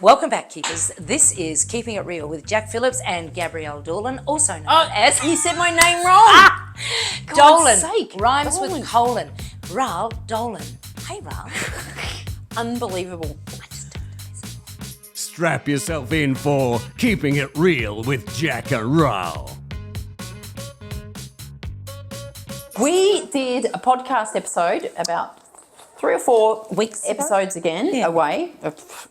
Welcome back, Keepers. This is Keeping It Real with Jack Phillips and Gabrielle Dolan, also known as... You said my name wrong. Dolan. Sake. Rhymes Dolan. with colon. Ral, Dolan. Hey, Ral. Unbelievable. Strap yourself in for Keeping It Real with Jac Ral. We did a podcast episode about 3 or 4 Weeks ago? episodes away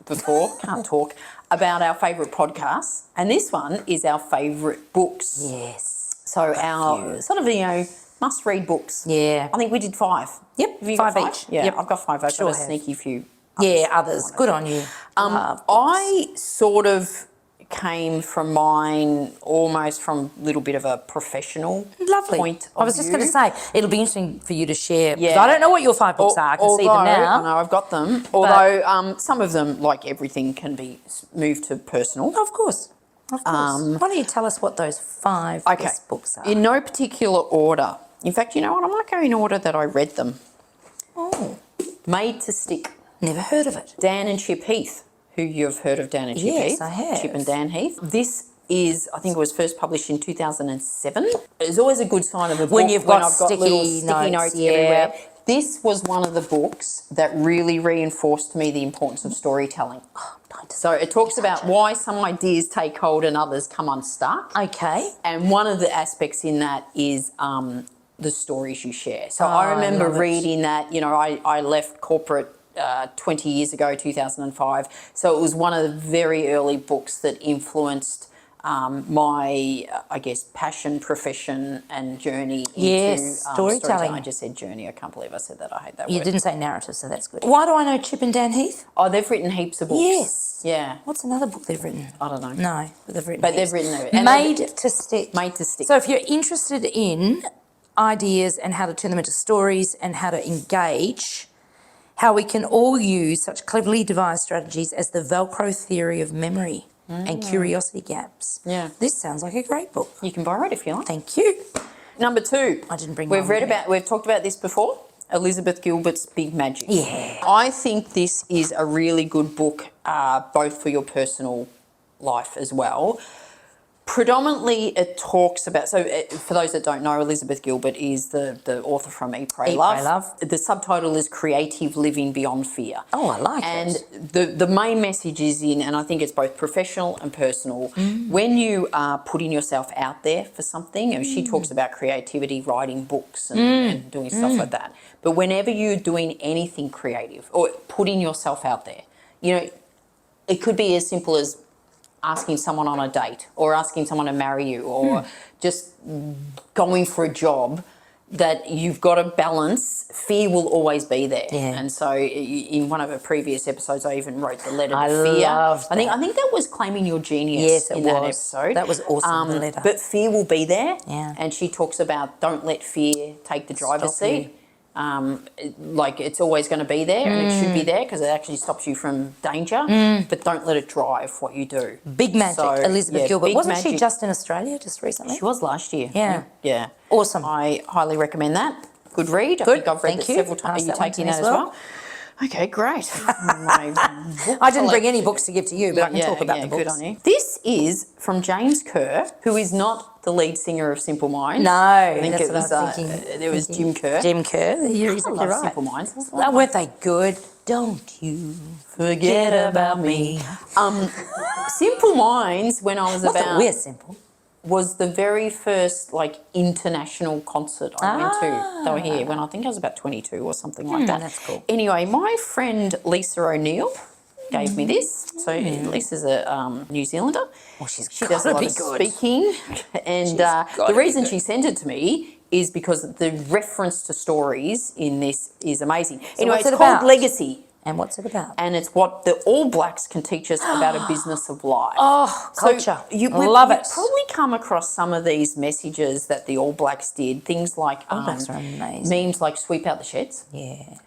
before, can't talk, about our favourite podcasts. And this one is our favourite books. Yes. So our sort of, must-read books. Yeah. I think we did 5. Yep, Have you got 5 each. Yeah, Yep. I've got 5. I've Sure got a have. sneaky few. Others. Good on you. I sort of came from mine almost from a little bit of a professional Lovely. point of I was just view. going to say, it'll be interesting for you to share. Yeah. I don't know what your 5 books are. I can see them now. I know, I've got them. Although some of them, like everything, can be moved to personal. Of course. Of course. Why don't you tell us what those 5 best books are? In no particular order. In fact, you know what? I might go in order that I read them. Oh. Made to Stick. Never heard of it. Dan and Chip Heath, who you've heard of Dan and Chip Yes, Heath. I have. Chip and Dan Heath. This is, I think it was first published in 2007. It's always a good sign of a book When you've got I've got little sticky notes yeah. everywhere. This was one of the books that really reinforced to me the importance of storytelling. So it talks about why some ideas take hold and others come unstuck. Okay. And one of the aspects in that is the stories you share. So I remember reading that, I left corporate 20 years ago, 2005. So it was one of the very early books that influenced my, passion, profession and journey into storytelling. I just said journey. I can't believe I said that. I hate that You word. didn't say narrative, so that's good. Why do I know Chip and Dan Heath? Oh, they've written heaps of books. Yes. Yeah. What's another book they've written? I don't know. No, but they've written But heaps. they've written it. Made to Stick. Made to Stick. So if you're interested in ideas and how to turn them into stories and how to engage, how we can all use such cleverly devised strategies as the Velcro theory of memory and curiosity gaps. Yeah. This sounds like a great book. You can borrow it if you like. Thank you. Number 2. I didn't bring We've mine read with me. about, we've talked about this before. Elizabeth Gilbert's Big Magic. Yeah. I think this is a really good book, both for your personal life as well. Predominantly, it talks about, for those that don't know, Elizabeth Gilbert is the author from Eat, Pray, Love. The subtitle is Creative Living Beyond Fear. Oh, I like and it. And the main message is and I think it's both professional and personal, when you are putting yourself out there for something, and she talks about creativity, writing books and doing stuff like that. But whenever you're doing anything creative or putting yourself out there, it could be as simple as asking someone on a date or asking someone to marry you or just going for a job, that you've got to balance. Fear will always be there. Yeah. And so in one of the previous episodes, I even wrote the letter to fear. Loved that. I think that was claiming your genius Yes, it in that was. episode. That was awesome, the letter. But fear will be there. Yeah. And she talks about don't let fear take the driver's Stop you. seat. It's always going to be there and it should be there because it actually stops you from danger, but don't let it drive what you do. Big Magic, So, Elizabeth yeah, Gilbert. Big Wasn't she Magic. just in Australia just recently? She was last year. Yeah. Yeah. Awesome. I highly recommend that. Good read. I Good, think I've read thank it you. several times. Pass Are you that one to taking me that as as well. well? Okay, great. I didn't bring any books to give to you, but I can talk about the books. Good on you. This is from James Kerr, who is not the lead singer of Simple Minds. No, I think that's it what was, I was thinking. It was Jim Kerr. Jim Kerr, you're I exactly love right. Simple Minds. Oh, weren't they good? Don't you forget about me. Simple Minds, when I was Not that about, we're simple. was the very first international concert I went to. They were here when I think I was about 22 or something like that. That's cool. Anyway, my friend Lisa O'Neill gave me this. So Lisa's a New Zealander. Well, she does a lot of speaking, and the reason she sent it to me is because the reference to stories in this is amazing. Anyway, what's it's it called about? Legacy. And what's it about? And it's what the All Blacks can teach us about a business of life. Oh, culture. We've Love it. probably come across some of these messages that the All Blacks did. Things like All Blacks are amazing. memes like sweep out the sheds. Yeah.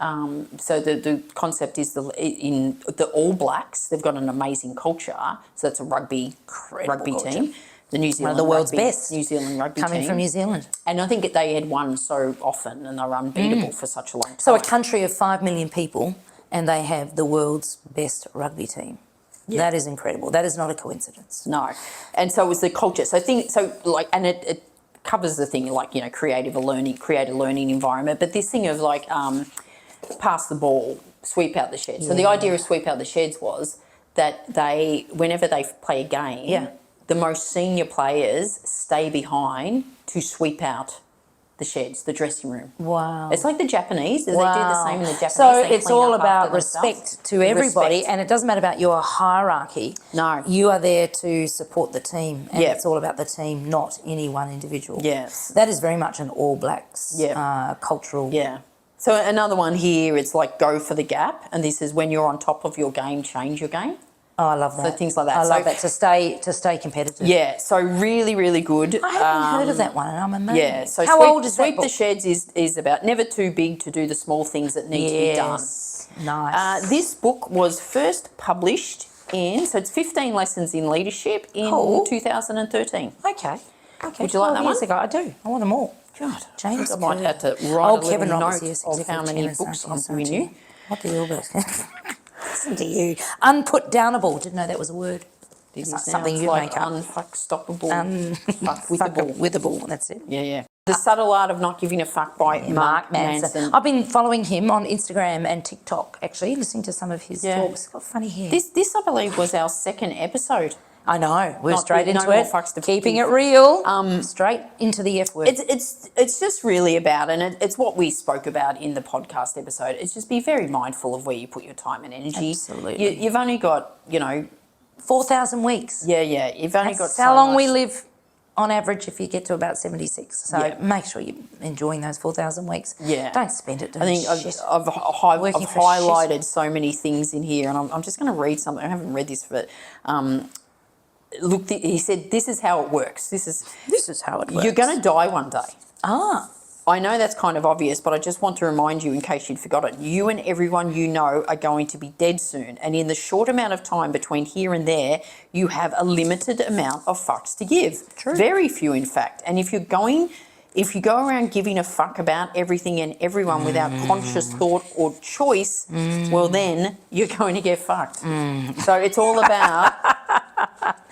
So the concept is in the All Blacks, they've got an amazing culture. So that's a rugby culture. team. The New Zealand One of the world's rugby, best. New Zealand rugby Coming team. from New Zealand. And I think they had won so often and they were unbeatable for such a long time. So a country of 5 million people and they have the world's best rugby team. That is incredible. That is not a coincidence. No. And so it was the culture. And it covers the thing like, create a learning environment. But this thing of like, pass the ball, sweep out the sheds. So the idea of sweep out the sheds was that whenever they play a game, the most senior players stay behind to sweep out the sheds, the dressing room. Wow. It's like the Japanese. They do the same in the Japanese. So They it's clean all up about after themselves. respect to everybody, Respect. and it doesn't matter about your hierarchy. No. You are there to support the team, and Yeah. it's all about the team, not any one individual. Yes. That is very much an All Blacks cultural. Yeah. So another one here, it's like go for the gap, and this is when you're on top of your game, change your game. Oh, I love that. So things like that. I love that, to stay competitive. Yeah, so really, really good. I haven't heard of that one, and I'm amazed. Yeah, so How old is that Sweep book? the Sheds is about never too big to do the small things that need to be done. Nice. This book was first published so it's 15 lessons in leadership in 2013. Okay. Would you like that one? Ago. I do. I want them all. God, James I might Clear. have to write a little Kevin note Roberts, yes, of how Executive many Chairman, books I'm 19, giving you. What the Albert? Listen to you. Unputdownable. Didn't know that was a word. This It's is something now, you it's make like up. unfuckstoppable. Fuck with the ball. With the ball. That's it. Yeah, yeah. The Subtle Art of Not Giving a Fuck by Mark Manson. I've been following him on Instagram and TikTok, actually, listening to some of his talks. He's got funny hair. This, I believe, was our second episode. I know. We're Not straight big, no into more it. fucks to Keeping give. it real. Straight into the F word. It's just really about, and it's what we spoke about in the podcast episode. It's just be very mindful of where you put your time and energy. Absolutely. You've only got, 4,000 weeks. yeah. You've only got That's so how long we much. live on average if you get to about 76. So make sure you're enjoying those 4,000 weeks. Yeah. Don't spend it doing I think shit. I've Working for highlighted so many things in here, and I'm just going to read something. I haven't read this, but look, he said, this is how it works. This is how it works. You're going to die one day. Ah. I know that's kind of obvious, but I just want to remind you in case you'd forgotten. You and everyone you know are going to be dead soon. And in the short amount of time between here and there, you have a limited amount of fucks to give. True. Very few, in fact. And if you go around giving a fuck about everything and everyone without conscious thought or choice, well, then you're going to get fucked. So it's all about...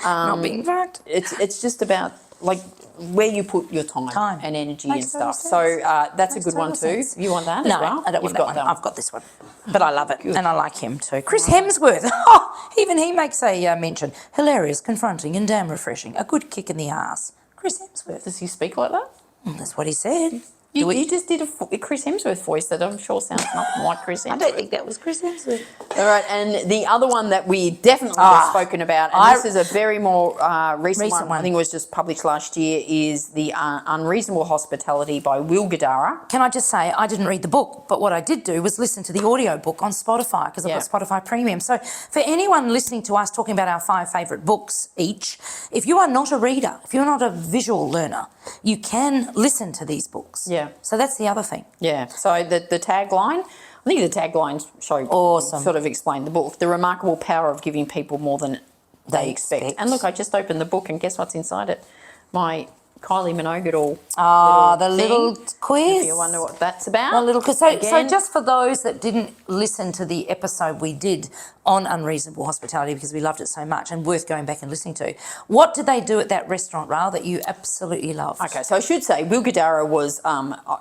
Not being fucked. It's just about, like, where you put your time and energy Makes and stuff. total So sense. that's Makes a good one total too. sense. You want that No, as well? I don't want You've that one. I've got this one. But I love it. And I like him too. Chris Hemsworth. Oh, even he makes a mention. Hilarious, confronting and damn refreshing. A good kick in the arse. Chris Hemsworth. Does he speak like that? That's what he said. You just did a Chris Hemsworth voice that I'm sure sounds nothing like Chris Hemsworth. I don't think that was Chris Hemsworth. All right, and the other one that we definitely have spoken about, and this is a very more recent one, I think it was just published last year, is The Unreasonable Hospitality by Will Guidara. Can I just say, I didn't read the book, but what I did do was listen to the audio book on Spotify, because I've got Spotify Premium. So for anyone listening to us talking about our 5 favourite books each, if you are not a reader, if you're not a visual learner, you can listen to these books. Yeah. So that's the other thing. Yeah. So the tagline, I think the tagline sort of explained the book. The remarkable power of giving people more than they expect. And look, I just opened the book and guess what's inside it? My Kylie Minogue little quiz. If you wonder what that's about. A little quiz. So just for those that didn't listen to the episode we did on Unreasonable Hospitality, because we loved it so much and worth going back and listening to, what did they do at that restaurant, Ral, that you absolutely loved? Okay, so I should say Will Guidara was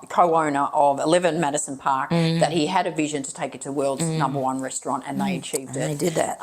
co-owner of 11 Madison Park, that he had a vision to take it to world's #1 restaurant, and they achieved it. They did that.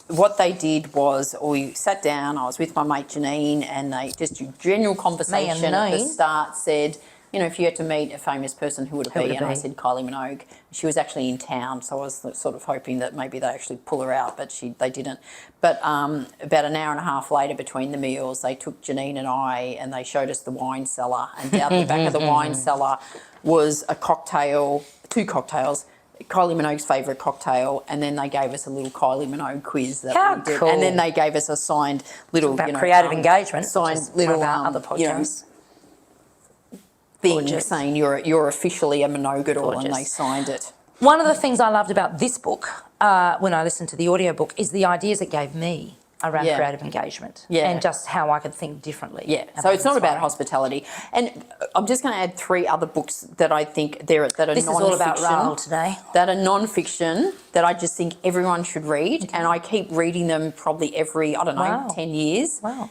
What they did was we sat down, I was with my mate Janine, and they just general conversation at the start said, if you had to meet a famous person, who would it be? And I said Kylie Minogue. She was actually in town, so I was sort of hoping that maybe they actually pull her out, but they didn't. But about an hour and a half later between the meals, they took Janine and I and they showed us the wine cellar, and down the back of the wine cellar was a cocktail, 2 cocktails, Kylie Minogue's favourite cocktail, and then they gave us a little Kylie Minogue quiz that we did. Cool. And then they gave us a signed little, creative engagement, signed little other podcasts. Thing saying you're officially a Minogue-ador, and they signed it. One of the things I loved about this book, when I listened to the audiobook, is the ideas it gave me. around Yeah. creative engagement Yeah. and just how I could think differently. Yeah, so it's not about inspiring. hospitality. And I'm just going to add 3 other books that I think that are This non-fiction. is all about Ral today. That are non-fiction that I just think everyone should read. And I keep reading them probably every, I don't know, Wow. 10 years. Wow.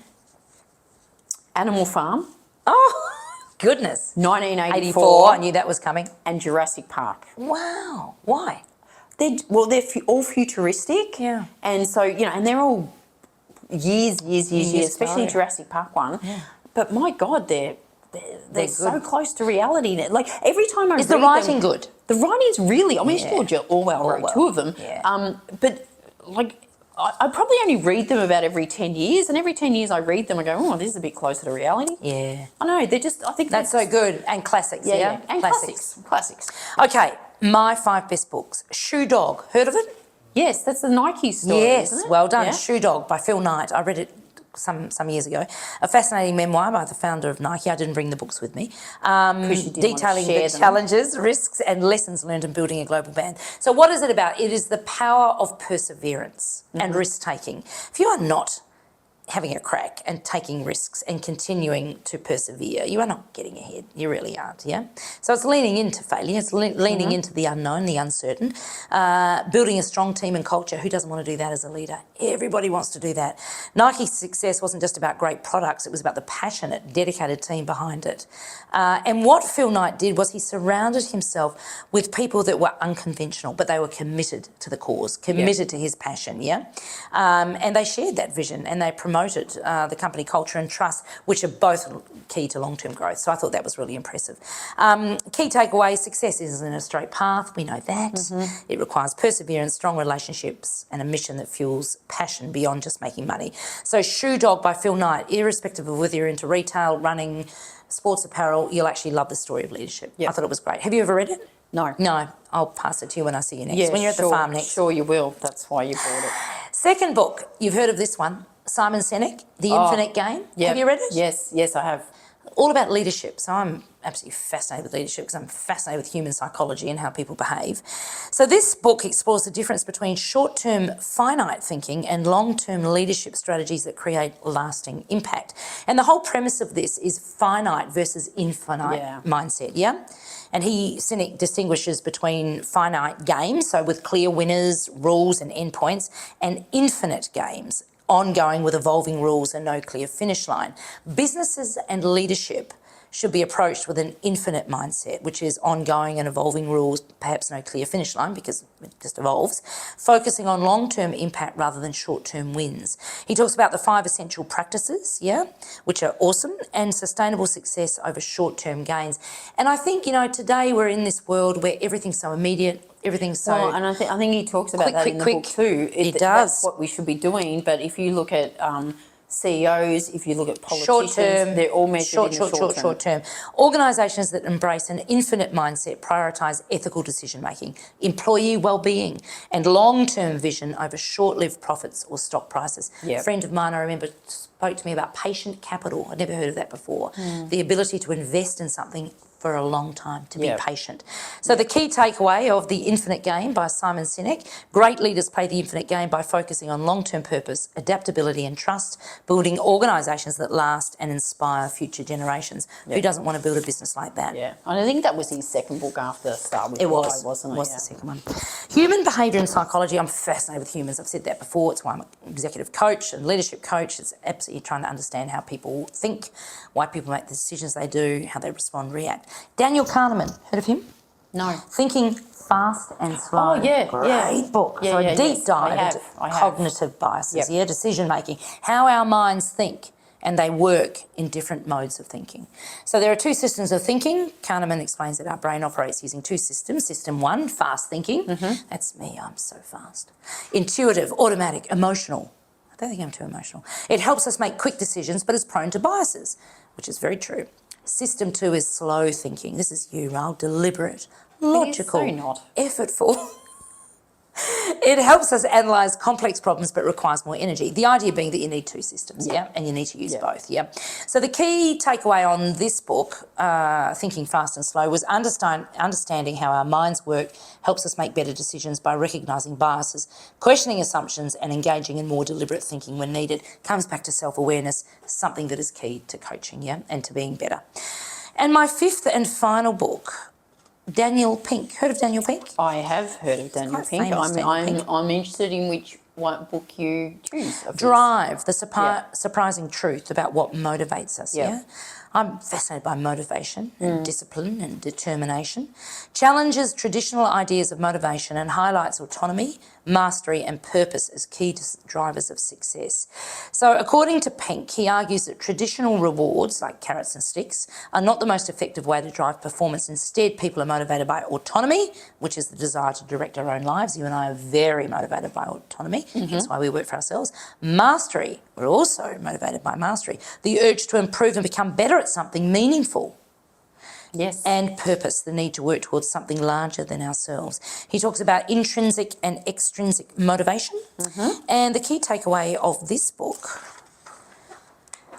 Animal Farm, Oh, goodness. 1984, I knew that was coming. and Jurassic Park. Wow. Why? They're all futuristic. Yeah. And so, and they're all years, especially ago. Jurassic Park one. Yeah. But my God, they're so good. close to reality. Like every time I read Is the writing them, good? The writing's really, I mean, Yeah. George Orwell wrote 2 of them. Yeah. But like, I probably only read them about every 10 years, and every 10 years I read them, I go, oh, this is a bit closer to reality. Yeah. I know, they're just, I think That's so good. And classics, yeah? And classics. Okay, my 5 best books. Shoe Dog. Heard of it? Yes, that's the Nike story, Yes, isn't it? well done. Yeah. Shoe Dog by Phil Knight. I read it some years ago. A fascinating memoir by the founder of Nike. I didn't bring the books with me. You didn't want to Detailing share the them. challenges, risks and lessons learned in building a global brand. So what is it about? It is the power of perseverance and risk-taking. If you are not having a crack and taking risks and continuing to persevere, you are not getting ahead. You really aren't, yeah? So it's leaning into failure. It's leaning into the unknown, the uncertain, building a strong team and culture. Who doesn't want to do that as a leader? Everybody wants to do that. Nike's success wasn't just about great products. It was about the passionate, dedicated team behind it. And what Phil Knight did was he surrounded himself with people that were unconventional, but they were committed to the cause, committed to his passion, yeah? And they shared that vision and they promoted the company culture and trust, which are both key to long-term growth. So I thought that was really impressive. Key takeaway, success isn't a straight path. We know that. It requires perseverance, strong relationships, and a mission that fuels passion beyond just making money. So Shoe Dog by Phil Knight, irrespective of whether you're into retail, running, sports apparel, you'll actually love the story of leadership. Yep. I thought it was great. Have you ever read it? No. No, I'll pass it to you when I see you next. Yeah, when you're at the farm next. Sure you will. That's why you bought it. Second book, you've heard of this one, Simon Sinek, The Infinite Game. Yep. Have you read it? Yes, I have. All about leadership. So I'm absolutely fascinated with leadership because I'm fascinated with human psychology and how people behave. So this book explores the difference between short-term finite thinking and long-term leadership strategies that create lasting impact. And the whole premise of this is finite versus infinite mindset, yeah? And Sinek distinguishes between finite games, so with clear winners, rules and endpoints, and infinite games, ongoing with evolving rules and no clear finish line. Businesses and leadership should be approached with an infinite mindset, which is ongoing and evolving rules, perhaps no clear finish line because it just evolves, focusing on long-term impact rather than short-term wins. He talks about the 5 essential practices, which are awesome, and sustainable success over short-term gains. And I think, today we're in this world where everything's so immediate, everything's so... Well, and I think he talks about that in the book too. He does. That's what we should be doing. But if you look at CEOs, if you look at politicians, they're all measured in the short term. Organisations that embrace an infinite mindset prioritise ethical decision-making, employee well-being and long-term vision over short-lived profits or stock prices. Yep. A friend of mine, I remember, spoke to me about patient capital. I'd never heard of that before. The ability to invest in something for a long time, to be patient. So the key takeaway of The Infinite Game by Simon Sinek, great leaders play the infinite game by focusing on long-term purpose, adaptability and trust, building organisations that last and inspire future generations. Who doesn't want to build a business like that? Yeah, and I think that was his second book after Start With It Why, was, wasn't it? was the second one. Human behaviour and psychology, I'm fascinated with humans. I've said that before. It's why I'm an executive coach and leadership coach. It's absolutely trying to understand how people think, why people make the decisions they do, how they respond, react. Daniel Kahneman, heard of him? No. Thinking Fast and Slow. Oh, yeah, Great book. Yeah, so yeah, a deep yes, dive I into have. cognitive biases, decision making, how our minds think, and they work in different modes of thinking. So there are 2 systems of thinking. Kahneman explains that our brain operates using 2 systems. System 1, fast thinking. That's me, I'm so fast. Intuitive, automatic, emotional. I don't think I'm too emotional. It helps us make quick decisions, but is prone to biases, which is very true. System 2 is slow thinking. This is you, Ral, deliberate, logical, so not. effortful. It helps us analyse complex problems but requires more energy. The idea being that you need two systems, and you need to use both, So the key takeaway on this book, Thinking Fast and Slow, was understanding how our minds work helps us make better decisions by recognising biases, questioning assumptions and engaging in more deliberate thinking when needed. Comes back to self-awareness, something that is key to coaching, and to being better. And my fifth and final book, Daniel Pink. Heard of Daniel Pink? I have heard of Daniel quite Pink. famous, Daniel Pink. I'm interested in which one book you choose. Of Drive, the surprising truth about what motivates us, I'm fascinated by motivation and discipline and determination. Challenges traditional ideas of motivation and highlights autonomy, mastery and purpose as key drivers of success. So according to Pink, he argues that traditional rewards, like carrots and sticks, are not the most effective way to drive performance. Instead, people are motivated by autonomy, which is the desire to direct our own lives. You and I are very motivated by autonomy. That's why we work for ourselves. Mastery, we're also motivated by mastery. The urge to improve and become better at something meaningful. Yes. And purpose, the need to work towards something larger than ourselves. He talks about intrinsic and extrinsic motivation. And the key takeaway of this book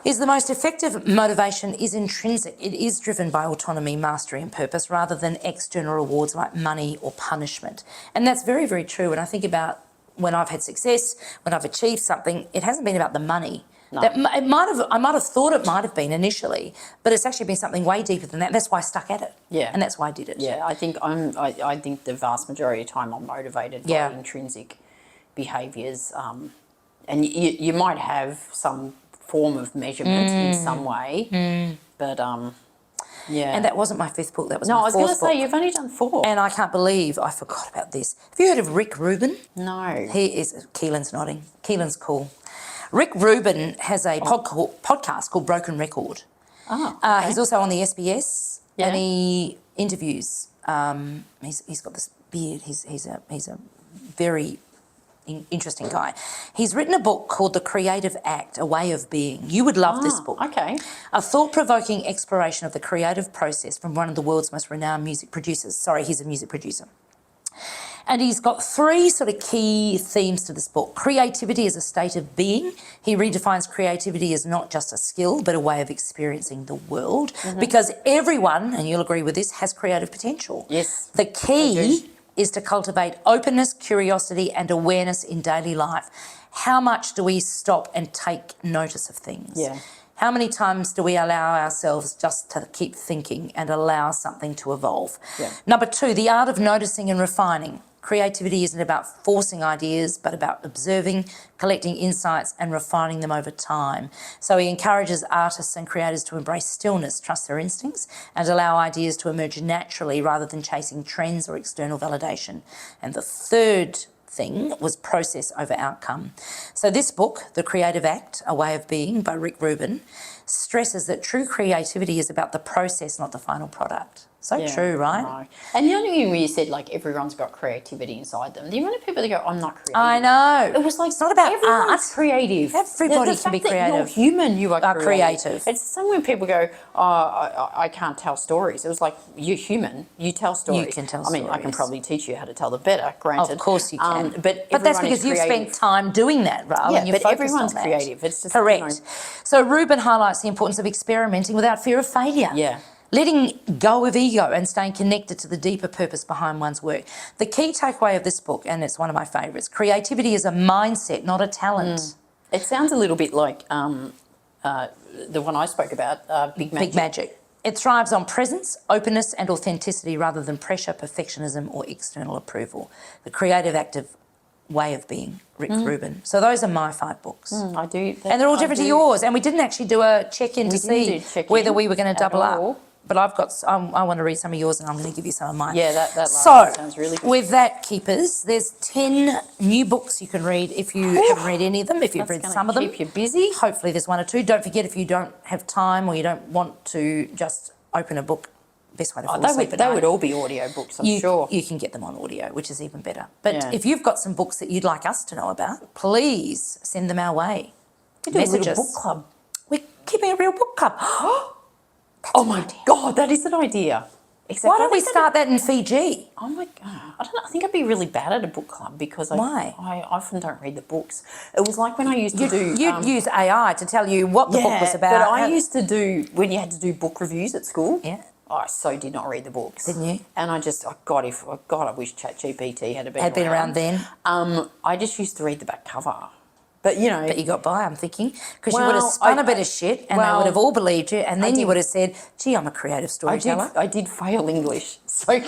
is the most effective motivation is intrinsic. It is driven by autonomy, mastery and purpose rather than external rewards like money or punishment. And that's very, very true. When I think about when I've had success, when I've achieved something, it hasn't been about the money. No. I might have thought it might have been initially, but it's actually been something way deeper than that. That's why I stuck at it. Yeah. And that's why I did it. Yeah, I think I think the vast majority of the time I'm motivated by intrinsic behaviours. And you might have some form of measurement in some way, but And that wasn't my fifth book, that was no, my I was going to fourth book. say you've only done 4. And I can't believe I forgot about this. Have you heard of Rick Rubin? No. He is, Keelan's nodding. Keelan's cool. Rick Rubin has a podcast called Broken Record. Oh, okay. He's also on the SBS Yeah. and he interviews. He's got this beard. He's a very interesting guy. He's written a book called The Creative Act, A Way of Being. You would love this book. Okay. A thought-provoking exploration of the creative process from one of the world's most renowned music producers. Sorry, he's a music producer. And he's got 3 sort of key themes to this book. Creativity as a state of being. He redefines creativity as not just a skill, but a way of experiencing the world. Because everyone, and you'll agree with this, has creative potential. Yes. The key is to cultivate openness, curiosity and awareness in daily life. How much do we stop and take notice of things? Yeah. How many times do we allow ourselves just to keep thinking and allow something to evolve? Yeah. Number 2, the art of noticing and refining. Creativity isn't about forcing ideas, but about observing, collecting insights and refining them over time. So he encourages artists and creators to embrace stillness, trust their instincts and allow ideas to emerge naturally rather than chasing trends or external validation. And the third thing was process over outcome. So this book, The Creative Act, A Way of Being by Rick Rubin, stresses that true creativity is about the process, not the final product. So true, right? No. And the only thing where you said, like, everyone's got creativity inside them, the amount of people that go, I'm not creative. I know. It was like, it's not about everyone's art. creative. Everybody The can be fact that creative. You're human, you are creative. It's the same when people go, I can't tell stories. It was like, you're human, you tell stories. You can tell I mean, I can stories. probably teach you how to tell them better, granted. Of course you can. But that's everyone is because you've spent creative. time doing that, Ral. Yeah, and you're but focused everyone's on that. creative. It's just, correct. So Rubin highlights the importance of experimenting without fear of failure. Yeah. Letting go of ego and staying connected to the deeper purpose behind one's work. The key takeaway of this book, and it's one of my favourites, creativity is a mindset, not a talent. It sounds a little bit like the one I spoke about, Big Magic. Big Magic. It thrives on presence, openness and authenticity rather than pressure, perfectionism or external approval. The creative active way of being, Rick Rubin. So those are my 5 books. I do. And they're all different to yours. And we didn't actually do a check-in to didn't do see check-in whether we were going to at double all. up. But I've got, I want to read some of yours and I'm going to give you some of mine. Yeah, that last so, one sounds really good. with that, keepers, there's 10 new books you can read if you haven't read any of them, if you've read some of them. Keep you busy. Hopefully there's 1 or 2. Don't forget, if you don't have time or you don't want to just open a book, best way to fall asleep at They night. would all be audio books, I'm sure. You can get them on audio, which is even better. But Yeah. if you've got some books that you'd like us to know about, please send them our way. We do a Message little us. book club. We're keeping a real book club. Oh my God, that is an idea. Except Why I don't we think start that in Fiji? Oh my God. I don't know. I think I'd be really bad at a book club because Why? I often don't read the books. It was like when I used to do. You'd use AI to tell you what the book was about. But I used to do, when you had to do book reviews at school. Yeah. I so did not read the books. Didn't you? And I just, God, I wish ChatGPT had been around then. I just used to read the back cover. But, you know. But you got by, I'm thinking, because you Well, would have spun I- a bit of shit and they well, would have all believed you, and then you did. would have said, gee, I'm a creative storyteller. I did fail English. So,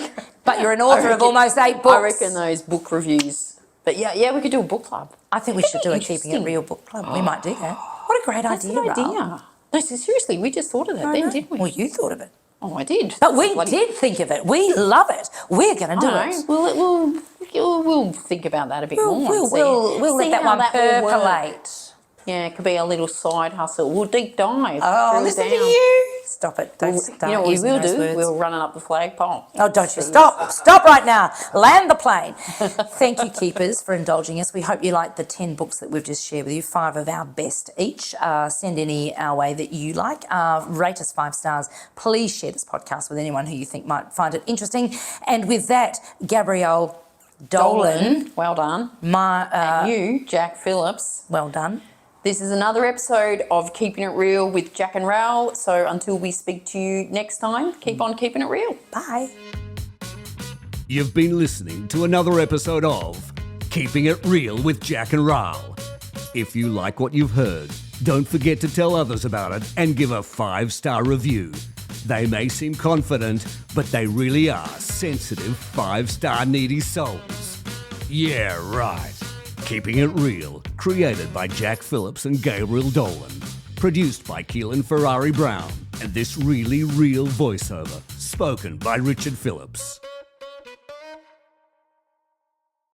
But you're an author of almost 8 books. I reckon those book reviews. But yeah, we could do a book club. I think we should do a Keeping It Real book club. We might do that. What a great That's idea, an Ral. idea. No, so seriously, we just thought of that I then, know. didn't we? Well, you thought of it. Oh, I did. But we did think of it. We love it. We're going to do it. We'll think about that a bit more. and We'll see let that how one will work. percolate. Yeah, it could be a little side hustle. We'll deep dive. Oh, drill listen down. to you. Stop it. Don't You know what we using will those do? words. We'll run it up the flagpole. Oh, don't you stop. Stop right now. Land the plane. Thank you, keepers, for indulging us. We hope you like the 10 books that we've just shared with you, 5 of our best each. Send any our way that you like. Rate us 5 stars. Please share this podcast with anyone who you think might find it interesting. And with that, Gabrielle Dolan. Well done. And you, Jac Phillips. Well done. This is another episode of Keeping It Real with Jac and Ral. So until we speak to you next time, keep on keeping it real. Bye. You've been listening to another episode of Keeping It Real with Jac and Ral. If you like what you've heard, don't forget to tell others about it and give a 5-star review. They may seem confident, but they really are sensitive 5-star needy souls. Yeah, right. Keeping It Real, created by Jac Phillips and Gabriel Dolan. Produced by Keelan Ferrari Brown. And this really real voiceover, spoken by Richard Phillips.